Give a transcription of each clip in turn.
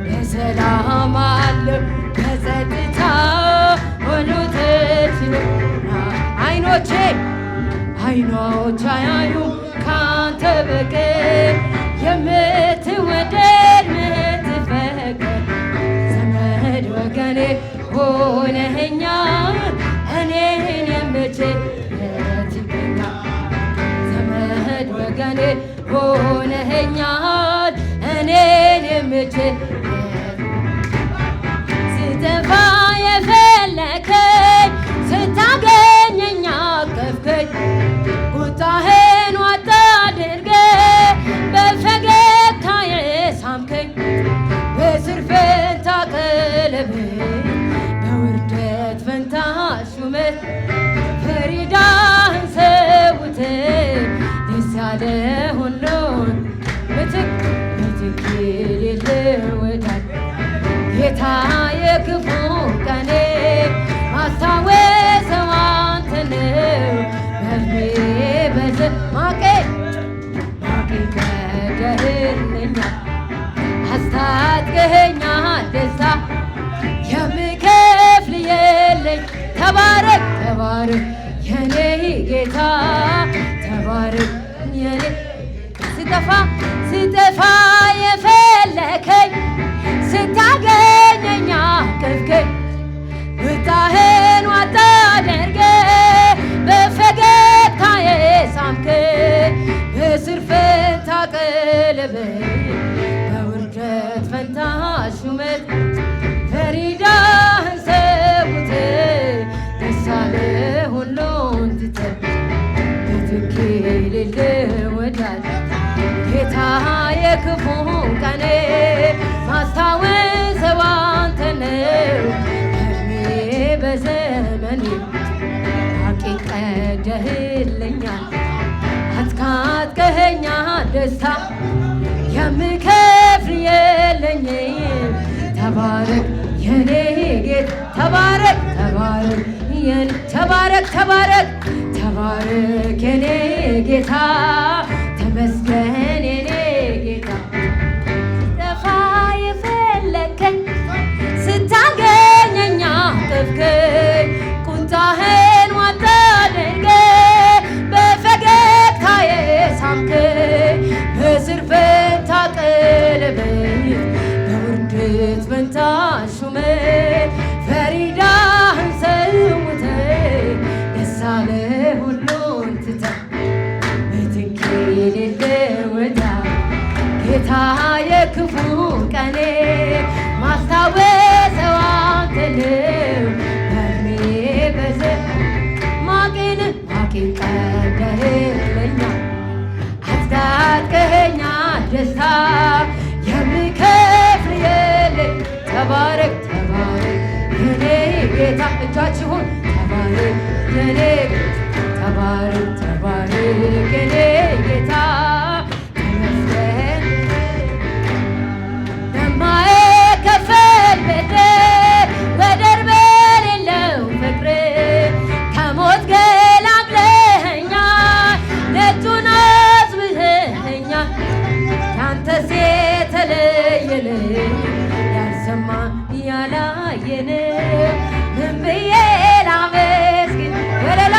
በሰላም አለው በጸጥታ ሁሉ ተችሎና አይኖቼ አያዩ ካንተ በቀር የምትወደድ የምትፈቅር ዘመድ ወገኔ ሆነኸኛል እኔን የምችል የት ይገኛል ዘመድ ወገኔ ሆነኸኛል እኔን የምችል ስጠፋ የፈለከኝ ስታገኘኝ አቀፍከኝ ቁጣህን ዋጥ አድርገህ በፈገግታ የሳምከኝ በእስር ፈንታ ቀለበት በውርደት ፈንታ ሹመት ፈሪዳህን ሰውተህ ደስ ያለ ሁሉን ምትክ የሌለው ወዳጅ ጌታ የክፉ ቀኔ ማስታወሰው አንተ ነው በሕልሜ ማቄ ቀደህልኛል አስታጥቀኸኛል ደስታ የምከፍል የለኝ ተባረክ የኔ ጌታ ተባረክ የኔ ስጠፋ የፈለከኝ ስታገኘኝ አቀፍከኝ ቁጣህን ዋጥ አድርገህ በፈገግታ የሳምከኝ በእስር ፈንታ ቀለበት በውርደት ፈንታ ሹመት ፈሪዳህን ሰውተህ ደስ ያለህ ሁሉን ትተህ ምትክ የሌለው ወዳጅ ጌታ የክፉ ቀኔ ማስታወሰው አንተ ነው በሕልሜ በዘመኔ ማቄ ቀደህልኛል አስታጥቀኸኛል ደስታ የምከፍል የለኝም ተባረክ የኔ ጌታ ተባረክ የኔ ጌታ ተመስገን የኔ ጌታ ጠፋ የፈለከኝ ስታገኘኝ አቀፍከኝ ቁጣህን ዋጥ አድርገህ በፈገግታ የሳምከኝ በእስር ፈንታ ቀለበት በውርደት ፈንታ ሹመት ፈሪዳህን ሰውተህ ደስ ያለህ ሁሉን ትተህ ምትክ የሌለው ወዳጅ ጌታ የክፉ ቀኔ ማስታወሰው አንተ ነው በሕልሜ ማቄን ቀደህልኛል አስታጥቀኸኛል ደስታ የምከፍል የለኝ ተባረክ የኔ ጌታ እጃችሁን ተባረክ የኔ ተባረክ የኔ ጌታ ተመስገን በማይከፈል በደል ወደር በሌለው ፍቅር ከሞት ገላግለኸኛል ነጩን አስብኸኛል ያንተስ የተለየለ ያልሰማ ያላየን ምን ብዬ ላመስግን ወለላ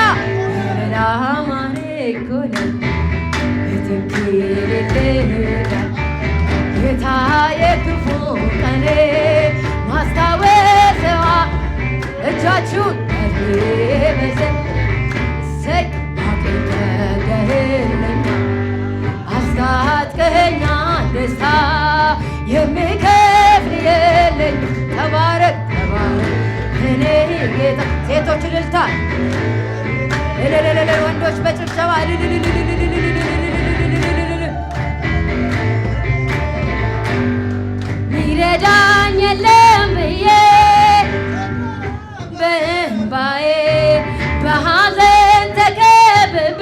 ማኔኮነ ምትክ የሌለው ጌታ የክፉ ቀኔ ማስታወሰዋ እጃችሁን እሰይ አቀደህልኛል አስታጥቀኸኛል ደስታ የምከፍል የለኝ ተባረክ እኔ ጌታ ሴቶች እልልታ ወንዶች በጭብጨባ ሚረዳኝ የለም ብዬ በእንባዬ በሐዘን ተከብቤ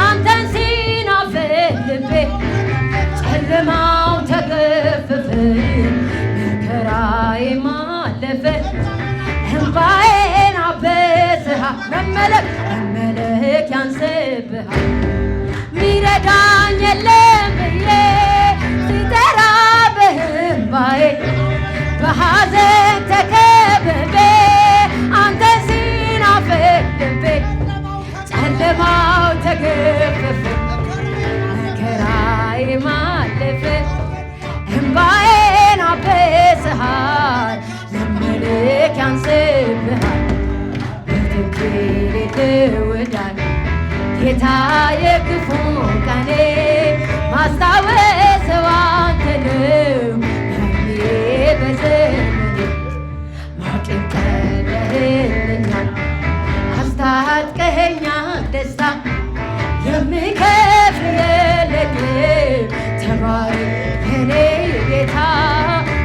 አንተን ሲናፍቅ ልቤ ጨለማው ተገፈፈ መከራዬ ማለፈ እንባዬን አበስሃ መመለክ ያንስብሃል ሚረዳኝ የለም ብዬ ስጠራ ወዳጅ ጌታ የክፉ ቀኔ ማስታወሰው አንተ ነው እኔ በዘመኔ ማቄን ቀደህልኛል አስታጥቀኸኛል ደስታ የምከፍል የለኝም ተባረክ የኔ ጌታ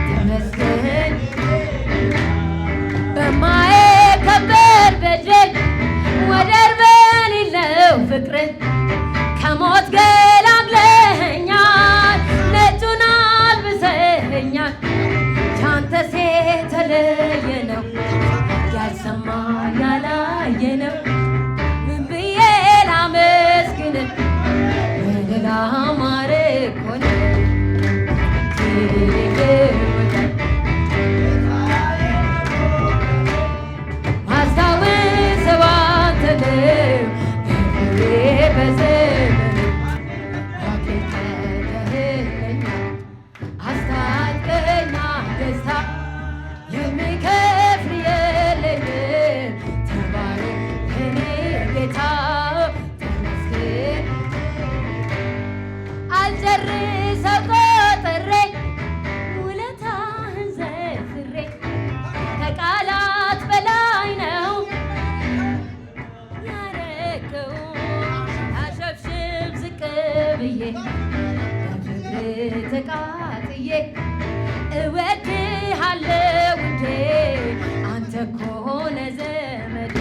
ተመስገን በማይከበር በደል ወደር በሌለው ፍቅር ከሞት ገላግለኸኛል ነጩን አልብሰኸኛል ያንተስ የተለየ ነው ያልሰማ ያላየ ነው ምን ብዬ ላመስግን ምን ላማርክ ሆነ ማስታወሰው አንተ ነው በዘመኔ ማቄን ቀደህልኛል አስታጥቀኸኛል ደስታ የምከፍል የለኝም ተባረክ የኔ ጌታ ተመስገን አልጨርሰው ቆጥሬ ውለታህን ዘርዝሬ ከቃላት በላይ ነው ያረከው አሸብሽብ ዝቅ ብዬ በፍቅር ተቃጥዬ እወድሃለሁ ውዴ አንተ እኮ ነህ ዘመዴ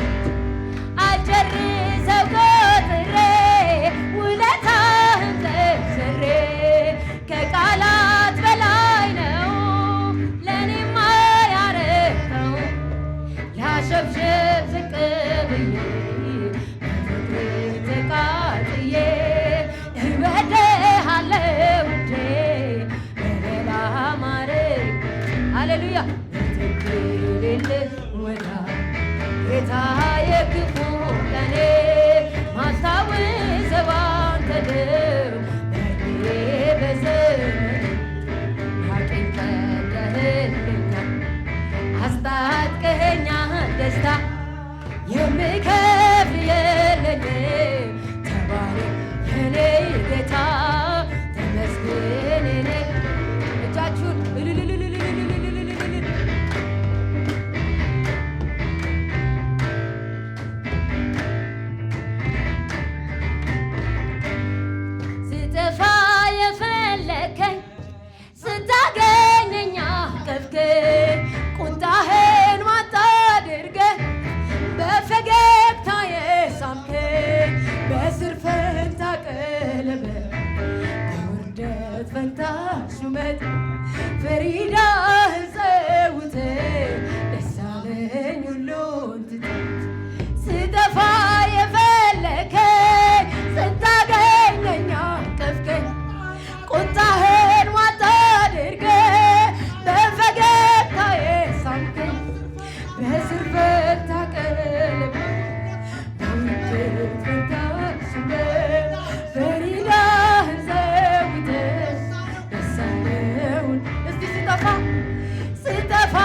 አልጨርሰው ቆጥሬ ውለታህን ዘርዝሬ ከቃላት በላይ ነው ለእኔማ ያረከው ላሸብሽብ ዝቅ ብዬ በፍቅር ተቃጥዬ እወድሃለሁ ውዴ በሌላ ማረግ ሃሌሉያ ትክክል ወዳጅ ጌታ የክፉ ቀኔ ማስታወሰው አንተ ነው በእኔ በዘመኔ ማቄን ቀደህልኛል አስታጥቀኸኛል ደስታ የምከፍል የለኝም ተባረክ የኔ ጌታ ተመስገን የኔ እጃችሁን ስጠፋ የፈለከኝ ስታገኘኝ አቀፍከኝ ቁጣህን ዋጥ አድርገህ በፈገግታ የሳምከኝ በእስር ፈንታ ቀለበት በውርደት ፈንታ ሹመት ፈሪዳህን ሰውተህ ደስ አለኝ ሁሉን ትተህ ስጠፋ የፈለከኝ ስታገኘኝ አቀፍከኝ ቁጣህን ዋጥ አድርገህ በፈገግታ የሳምከኝ በእስር ፈንታ ቀለበት በውርደት ፈንታ ሹመት ፈሪዳህን ሰውተህ ደስ አለኝ እስቲ ስጠፋ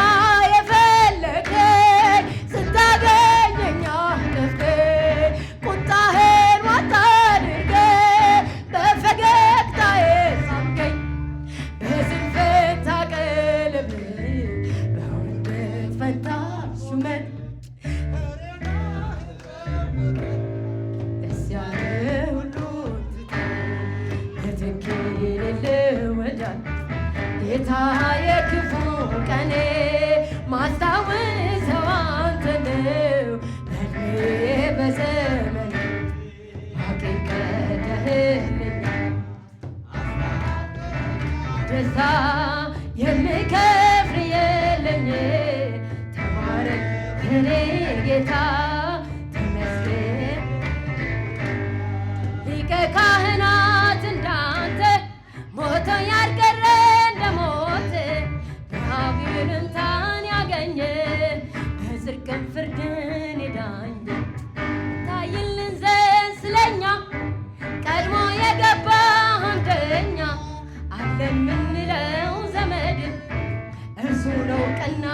የፈለከኝ ስታገኘኝ አቀፍከኝ ቁጣህን ዋጥ አድርገህ በፈገግታ የሳምከኝ በእስር ፈንታ ቀለበት በውርደት ፈንታ ሹመት ደስ ያለ ሁሉ የትክክል ወዳጅ ጌታ የክፉ ቀኔ ማስታወሰው አንተ ነው በእድሜ በዘመኔ ማቄን ቀደህልኛል ደስታ የምከፍል የለኝም ተባረክ የኔ ጌታ ተመስገን ሊቀ ካህናት እንዳንተ ሞቶ ያልቀረ እንደሞት በአብዮልንታን ያገኘ በጽድቅም ፍርድን የዳኘ ታይልን ዘንድ ስለኛ ቀድሞ የገባ አንደኛ አለን ምንለው ዘመድ እርሱ ነው ቀና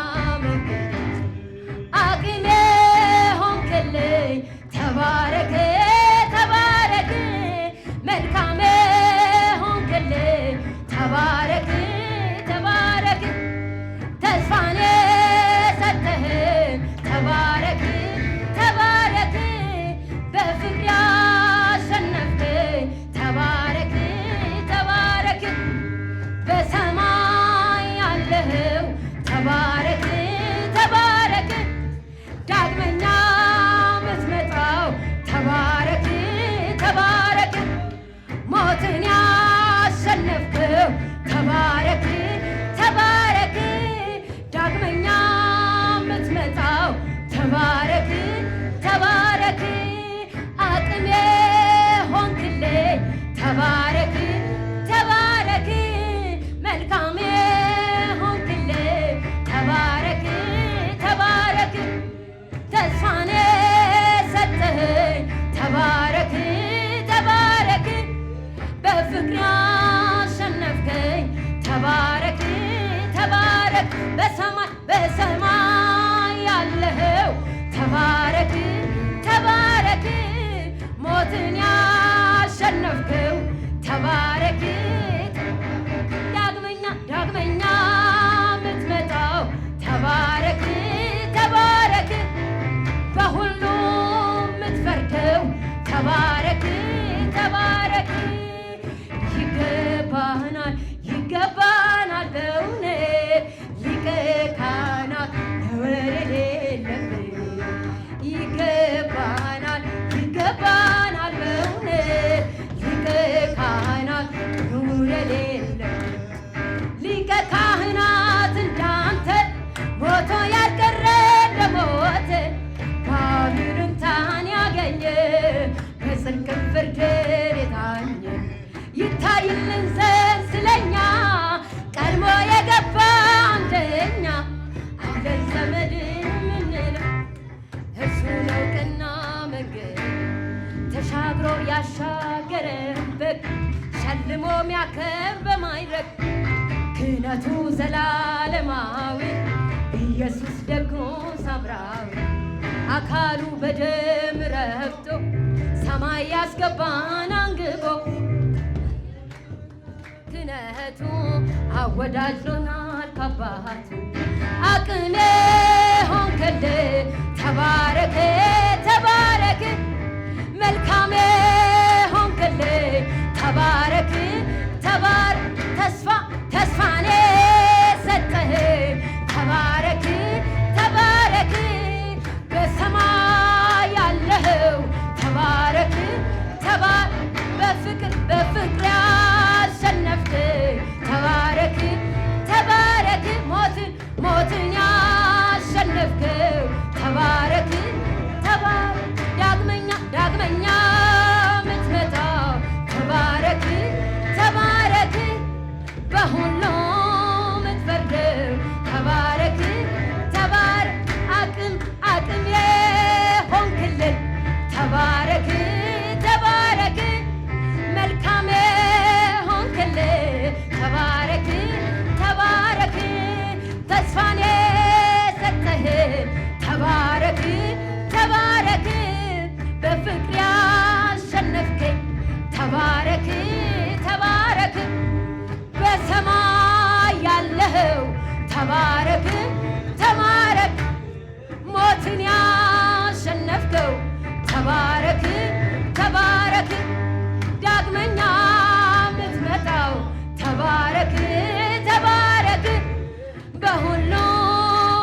መንገድ አቅሜ ሆንክልኝ ተባረክ ተባረክ መልካም ሆንክልኝ ተባረክ ተባረክ ተስፋን ሰጠኸኝ ተባረክ ተባረክ በፍቅር ያሸነፍከኝ ተባረክ ተባረክ በሰማይ ያለኸው ተባረክ ተባረክ ዳግመኛ ምትመጣው ተባረክ ተባረክ ሞትን ያሸነፍከው ተባረክ ተባረክ ዳግመኛ ምትመጣው ተባረክ ተባረክ አቅሜ ሆንክልኝ ተባረክ ተባረክ መልካሜ ሆንክልኝ ተባረክ ተባረክ ተስፋን ሰጠኸኝ ተባረክ ተባረክ በፍቅር ያሸነፍከኝ ተባረክ ተባረክ በሰማይ ያለኸው ተባረክ ተባረክ ሞትን ያሸነፍከው ተባረክ ዳግመኛ ምትመጣው ተባረክ ተባረክ በሁሉ ምትፈርደው ተባረክ ተባረክ ይገባናል ይገባናል በእውነት ሊቀ ካህናት ነውር የሌለብን ይገባናል ይገባናል በእውነት ሊቀ ካህናት ነውር የሌለብን ሊቀ ካህናት እንዳንተ ሞቶ ያልቀረ እንደሞተ ባቢሎንታን ያገኘ በጽድቅ ፍርድን የታኘ ይታይልን ዘንድ ስለኛ ቀድሞ የገባ አንደኛ አለን ዘመድ የምንለው እርሱ ነው ቀና መንገድ ተሻግሮ ያሻገረን በግ ሸልሞ ሚያከብር በማይረግ ክህነቱ ዘላለማዊ ኢየሱስ ደግሞ ሳምራዊ አካሉ በደም ረግቶ ሰማይ ያስገባን አንግቦ ክህነቱ አወዳጅሎናል ከአባቱ አቅሜ ሆንክልኝ ተባረክ ተባረክ መልካሜ ሆንክልኝ ተባረክ ተባረክ ተስፋኔ ሰጠኸኝ ተባረክ ተባረክ በሰማይ ያለኸው ተባረክ በፍቅር ያሸነፍከኝ ተባረክ ተባረክ ሞትን ያሸነፍከው ተባረክ ተባረክ ዳግመኛ ምትመጣው ተባረክ ተባረክ በሁሉ ምትፈርደው ተባረክ ተባረክ አቅም ሆንክልኝ ተባረክ ተባረክ መልካሜ ሆንክልኝ ተባረክ ተባረክ ተስፋን ሰጠኸኝ ተባረክ ተባረክ በፍቅር ያሸነፍከኝ ተባረክ ተባረክ በሰማይ ያለኸው ተባረክ ተባረክ ሞትን ያሸነፍከው ተባረክ ተባረክ ዳግመኛ ምትመጣው ተባረክ ተባረክ በሁሉ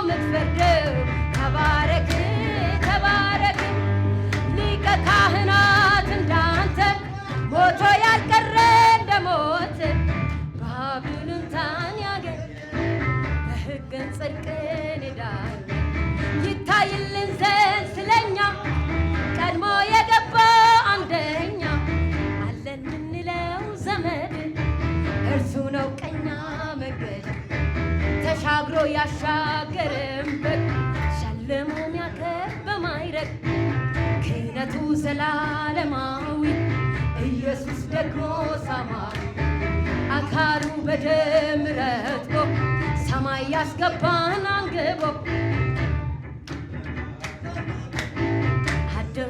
ምትፈርደው ተባረክ ተባረክ ሊቀ ካህናት እንዳንተ ሞቶ ያልቀረ እንደሞተ ባቢሎንታን ያገኝ በሕግን ጽድቅን ዳኝ ይታይልን ዘንድ ስለኛ ቀድሞ የገባ አንደኛ አለን ምንለው ዘመድ እርሱ ነው ቀኛ መንገድ ተሻግሮ ያሻገረን በግ ሸልሞ ሚያከብር በማይረግ ክህነቱ ዘላለማዊ ኢየሱስ ደግሞ ሳማዊ አካሉ በደም ረጥቦ ሰማይ ያስገባን አንግቦ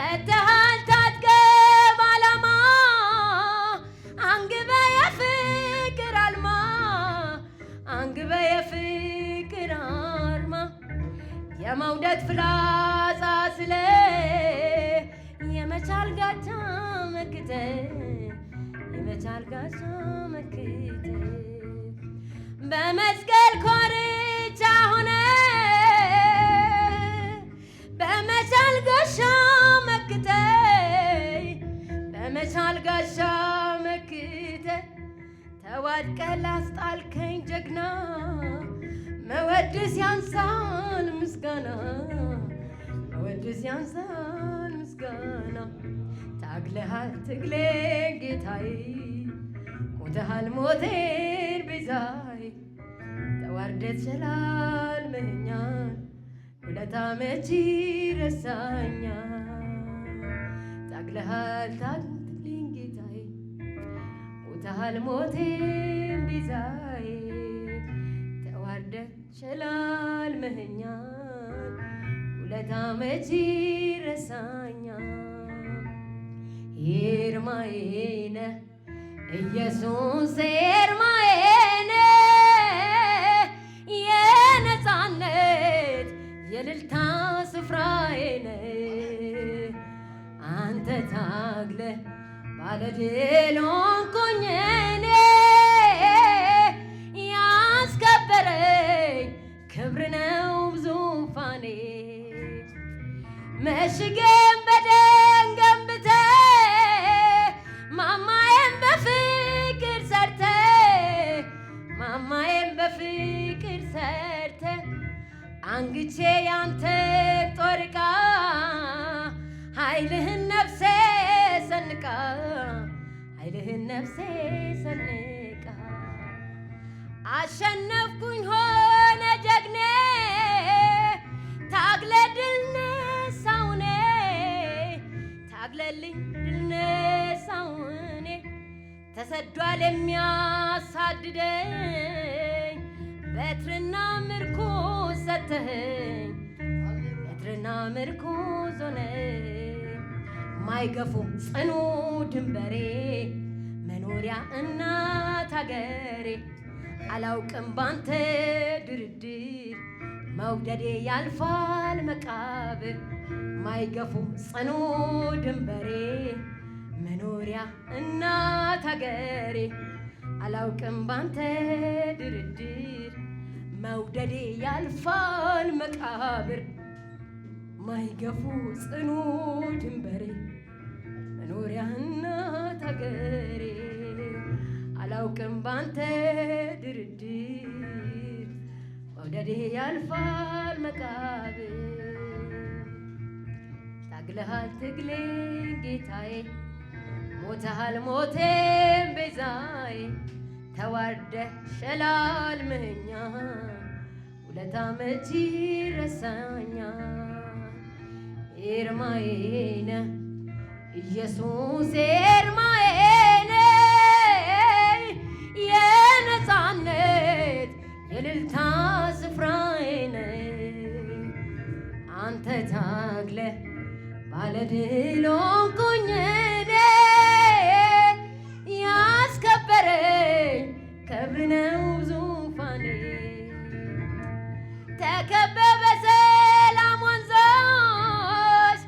ከተሃል ታጥቀህ ባላማ አንግበ የፍቅር አልማ አንግበ የፍቅር አርማ የመውደድ ፍላጻ ስለ የመቻል ጋቻ መክተ የመቻል ጋቻ መክተ በመስቀል ኮርቻ ሆነ በመቻል ጋሻ መክተ በመቻል ጋሻ መክተ ተዋድቀህ ላስጣልከኝ ጀግና መወድስ ያንሳል ምስጋና መወድስ ያንሳል ምስጋና ታግለሃል ትግሌን ጌታዬ ሞተሃል ሞቴን ቤዛዬ ተዋርደህ ተሸላልመኸኛል ውለታ መች ይረሳኛል ታግለሃል ትግሌን ጌታዬ ሞተሃል ሞቴን ቤዛዬ ተዋርደህ ተሸላልመኸኛል ውለታ መች ይረሳኛል ኤርማዬ ነህ ኢየሱስ ኤርማዬ ነህ የነፃነት የእልልታ ስፍራዬ ነህ አንተ ታግለህ ባለድል ሆንኩኝ እኔ ያስከበረኝ ክብር ነው ዙፋኔ መሽጌን በደም ገንብተህ ማማዬን በፍቅር ሰርተህ ማማዬን በፍቅር ሰርተህ አንግቼ ያንተ ጦር ዕቃ ኃይልህን ነፍሴ ሰንቃ ኃይልህን ነፍሴ ሰንቃ አሸነፍኩኝ ሆነ ጀግኔ ታግለህ ድል ነሳሁ እኔ ታግለህልኝ ድል ነሳሁ እኔ ተሰዷል የሚያሳድደኝ በትርና ምርኩዝ ሰጥተኸኝ በትርና ምርኩዝ ሆነኝ ማይገፉ ጽኑ ድንበሬ መኖሪያ እናት አገሬ አላውቅም ባንተ ድርድር መውደዴ ያልፋል መቃብር ማይገፉ ጽኑ ድንበሬ መኖሪያ እናት አገሬ አላውቅም ባንተ ድርድር መውደዴ ያልፋል መቃብር ማይገፉ ጽኑ ድንበሬ መኖሪያ እናት አገሬ አላውቅም ባንተ ድርድር መውደዴ ያልፋል መቃብር ታግለሃል ትግሌን ጌታዬ ሞተሃል ሞቴን ቤዛዬ ተዋርደህ ተሸላልመኸኛል ውለታ መች ይረሳኛል ኤርማዬ ነህ ኢየሱስ ኤርማዬ ነህ የነፃነት የእልልታ ስፍራዬ ነህ አንተ ታግለህ ባለድል ሆንኩኝ እኔ ያስከበረኝ ክብር ነው ዙፋኔ ተከበህ በሰላም ወንዞች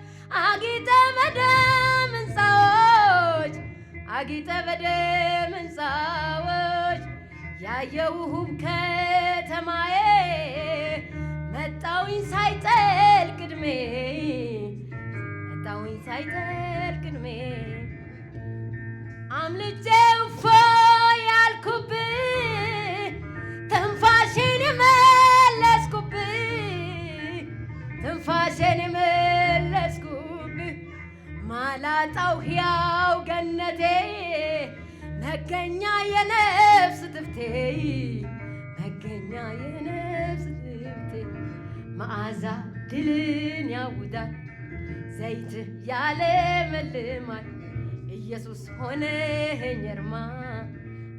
አጊጠህ በደም ሕንፃዎች አጊጠህ በደም ሕንፃዎች ያየሁህ ውብ ከተማዬ መጣሁኝ ሳይጠልቅ ዕድሜ መጣሁኝ ሳይጠልቅ ዕድሜ አምልጬ እፎይ ያልኩብህ ትንፋሼን የመለስኩብህ ትንፋሼን የመለስኩብህ ማላጣው ሕያው ገነቴ መገኛ የነፍስ ትፍቴ መገኛ የነፍስ ትፍቴ መዓዛ ድልን ያውዳል ዘይትህ ያለመልማል ኢየሱስ ሆነኸኝ እርማ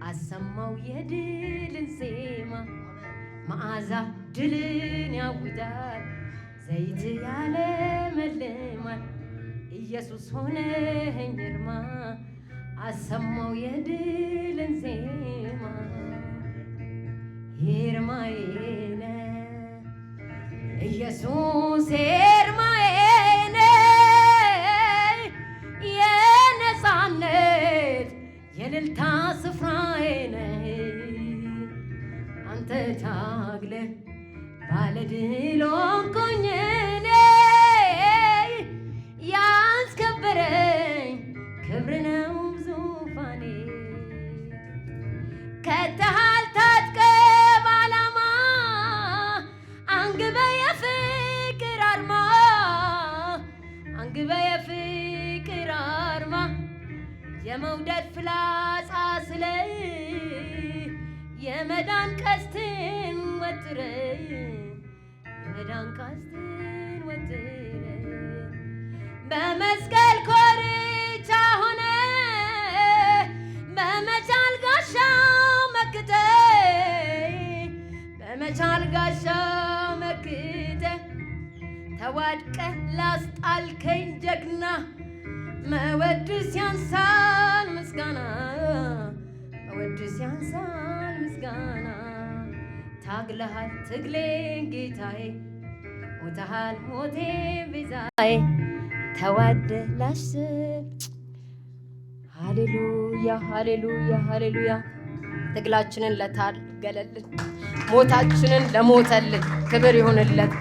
አሰማው የድልን ዜማ መዓዛ ድልን ያውዳል ዘይትህ ያለመልማል ኢየሱስ ሆነኝ ግርማ አሰማው የድልን ዜማ ግርማዬ ነህ ኢየሱስ ግርማዬ ነህ የነፃነት የእልልታ ስፍራዬ ነህ አንተ ታግለህ ባለድል ሆንኩኝ እኔ ያስከበረኝ ክብር ነው ዙፋኔ ከተሃል ታጥቀህ በዓላማ አንግበህ የፍቅር አርማ አንግበህ የፍቅር አርማ የመውደድ ፍላጻ ስለህ የመዳን ቀስትን ወጥረህ የመዳን ቀስትን ወጥረህ በመስቀል ኮርቻ ሆነ በመቻል ጋሻው መክተህ በመቻል ጋሻው መክተህ ተዋድቀህ ላስጣልከኝ ጀግና መወድስ ያንሳል ምስጋና መወድስ ያንሳል ምስጋና ታግለሃል ትግሌን ጌታዬ ሞተሃል ሞቴን ቤዛዬ ተዋደህ ላስብ ሃሌሉያ ሃሌሉያ ሃሌሉያ ትግላችንን ለታገለልን ሞታችንን ለሞተልን ክብር ይሁንለት።